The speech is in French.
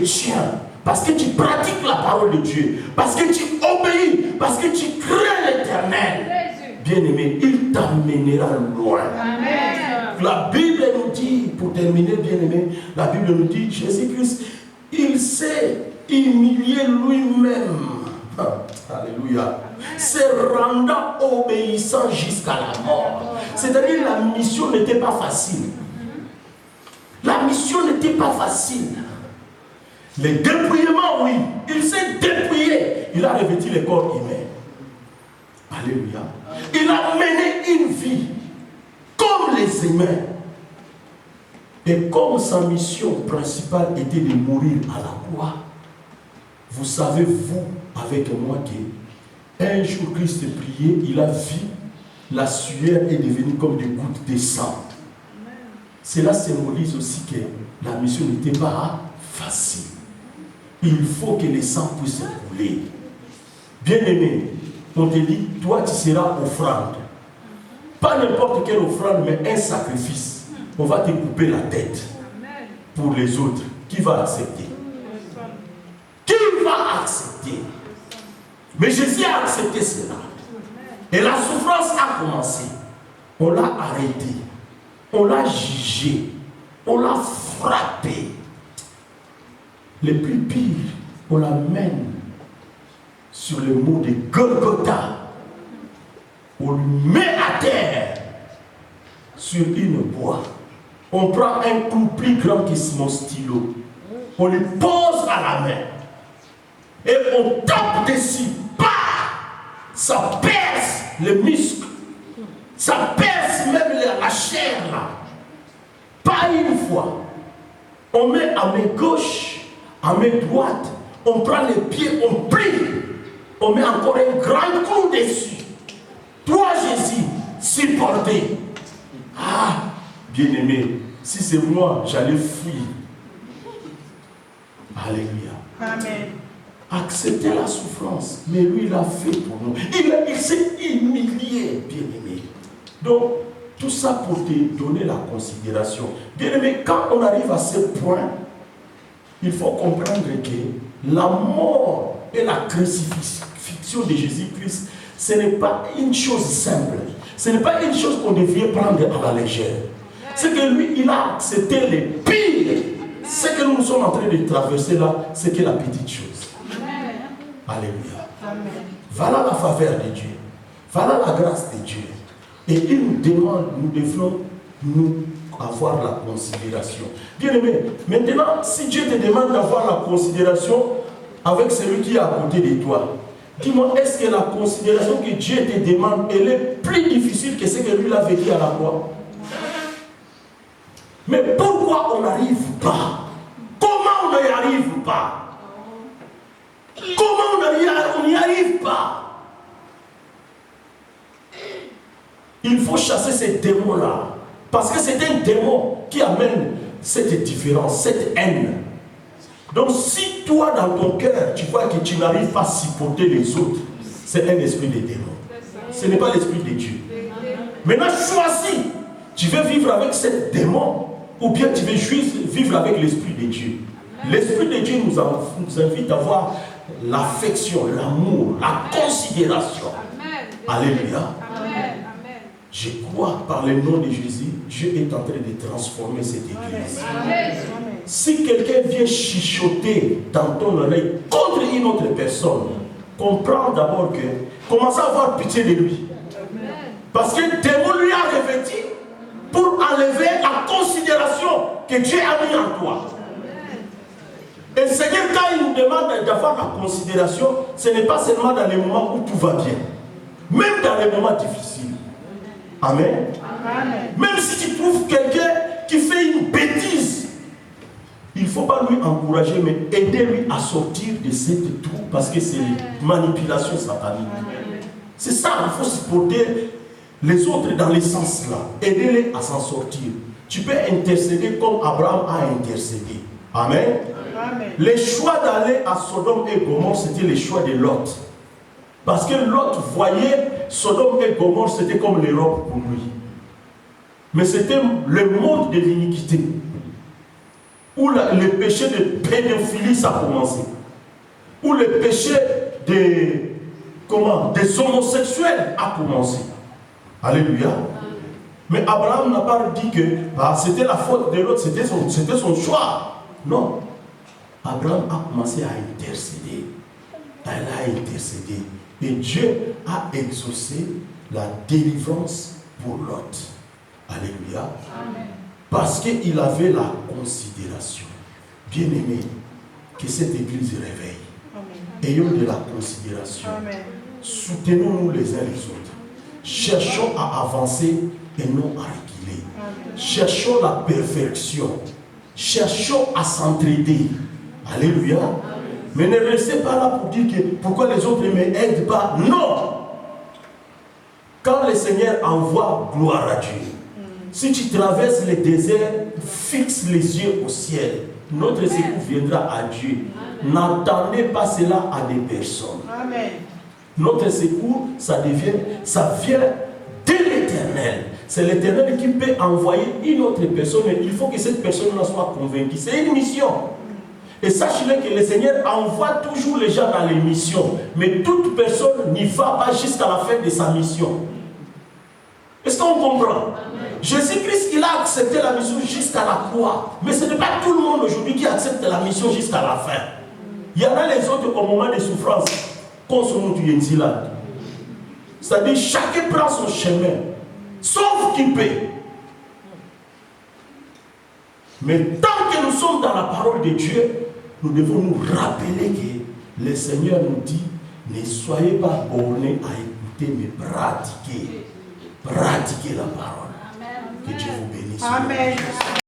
tiens, parce que tu pratiques la parole de Dieu, parce que tu obéis, parce que tu crains l'Éternel, bien-aimé, il t'amènera loin. Amen. La Bible nous dit, pour terminer, bien-aimé, la Bible nous dit, Jésus-Christ, il s'est humilié lui-même. Alléluia. Se rendant obéissant jusqu'à la mort. C'est-à-dire la mission n'était pas facile. La mission n'était pas facile. Le dépouillement, oui. Il s'est dépouillé. Il a revêtu le corps humain. Alléluia. Il a mené une vie comme les humains. Et comme sa mission principale était de mourir à la croix, vous savez, vous, avec moi, qu'un jour Christ priait, il a vu la sueur est devenue comme des gouttes de sang. Cela symbolise aussi que la mission n'était pas facile. Il faut que le sang puisse couler. Bien-aimé, on te dit, toi tu seras offrande. Pas n'importe quelle offrande, mais un sacrifice. On va te couper la tête pour les autres. Qui va accepter? Qui va accepter? Mais Jésus a accepté cela. Et la souffrance a commencé. On l'a arrêté. On l'a jugé. On l'a frappé. Le plus pire, on l'amène sur le mont de Golgotha. On le met à terre sur une bois. On prend un clou plus grand que mon stylo. On le pose à la main. Et on tape dessus. Bah! Ça perce les muscles. Ça perce même la chair là. Pas une fois. On met à main gauche, à main droite. On prend les pieds, on plie. On met encore un grand clou dessus. Toi Jésus, supportez. Ah, bien-aimé, si c'est moi, j'allais fuir. Alléluia. Amen. Accepter la souffrance, mais lui, il a fait pour nous. Il s'est humilié, bien-aimé. Donc, tout ça pour te donner la considération. Bien-aimé, quand on arrive à ce point, il faut comprendre que la mort et la crucifixion de Jésus-Christ, ce n'est pas une chose simple. Ce n'est pas une chose qu'on devrait prendre à la légère. C'est que lui, il a accepté les pires. Ce que nous sommes en train de traverser là, c'est que la petite chose. Alléluia. Amen. Voilà la faveur de Dieu. Voilà la grâce de Dieu. Et il nous demande, nous devons nous avoir la considération. Bien aimé, maintenant, si Dieu te demande d'avoir la considération avec celui qui est à côté de toi, dis-moi, est-ce que la considération que Dieu te demande, elle est plus difficile que ce que lui a vécu à la croix? Mais pourquoi on n'arrive pas? Comment on n'y arrive pas? Comment on n'y arrive pas? Il faut chasser ces démons-là. Parce que c'est un démon qui amène cette différence, cette haine. Donc si toi dans ton cœur, tu vois que tu n'arrives pas à supporter les autres, c'est un esprit de démon. Ce n'est pas l'esprit de Dieu. Maintenant choisis. Tu veux vivre avec ce démon ou bien tu veux juste vivre avec l'esprit de Dieu. L'esprit de Dieu nous invite à avoir l'affection, l'amour, la considération. Alléluia. Je crois par le nom de Jésus, Dieu est en train de transformer cette église. Si quelqu'un vient chuchoter dans ton oreille contre une autre personne, comprends d'abord que commence à avoir pitié de lui. Parce que le démon lui a revêtu pour enlever la considération que Dieu a mis en toi. Et le Seigneur, quand il nous demande d'avoir la considération, ce n'est pas seulement dans les moments où tout va bien, même dans les moments difficiles. Amen. Amen. Même si tu trouves quelqu'un qui fait une bêtise, il ne faut pas lui encourager, mais aider lui à sortir de cette trou, parce que c'est une manipulation satanique. C'est ça, il faut supporter les autres dans les sens là, aider-les à s'en sortir. Tu peux intercéder comme Abraham a intercédé. Amen. Amen. Le choix d'aller à Sodome et Gomorrhe, c'était le choix de Lot. Parce que Lot voyait Sodome et Gomorrhe, c'était comme l'Europe pour lui. Mais c'était le monde de l'iniquité. où le péché de pédophilie a commencé, où le péché des homosexuels a commencé. Alléluia. Mais Abraham n'a pas dit que c'était la faute de l'autre, c'était son choix. Non. Abraham a commencé à intercéder. Elle a intercédé. Et Dieu a exaucé la délivrance pour Lot. Alléluia. Amen. Parce qu'il avait la considération. Bien-aimés, que cette église réveille. Amen. Ayons de la considération. Amen. Soutenons-nous les uns les autres. Cherchons à avancer et non à reculer. Amen. Cherchons la perfection. Cherchons à s'entraider. Alléluia. Amen. Mais ne restez pas là pour dire que pourquoi les autres ne m'aident pas. Non. Quand le Seigneur envoie, gloire à Dieu. Si tu traverses le désert, fixe les yeux au ciel. Notre secours viendra à Dieu. N'attendez pas cela à des personnes. Amen. Notre secours, ça vient de l'Éternel. C'est l'Éternel qui peut envoyer une autre personne. Il faut que cette personne-là soit convaincue. C'est une mission. Et sachez que le Seigneur envoie toujours les gens dans les missions. Mais toute personne n'y va pas jusqu'à la fin de sa mission. Est-ce qu'on comprend? Jésus-Christ, il a accepté la mission jusqu'à la croix. Mais ce n'est pas tout le monde aujourd'hui qui accepte la mission jusqu'à la fin. Il y en a les autres au moment de souffrance. C'est-à-dire chacun prend son chemin. Sauf qui peut. Mais tant que nous sommes dans la parole de Dieu, nous devons nous rappeler que le Seigneur nous dit, ne soyez pas bornés à écouter, mais pratiquez. Pratiquez la parole. Amen. Que Dieu vous bénisse. Amen.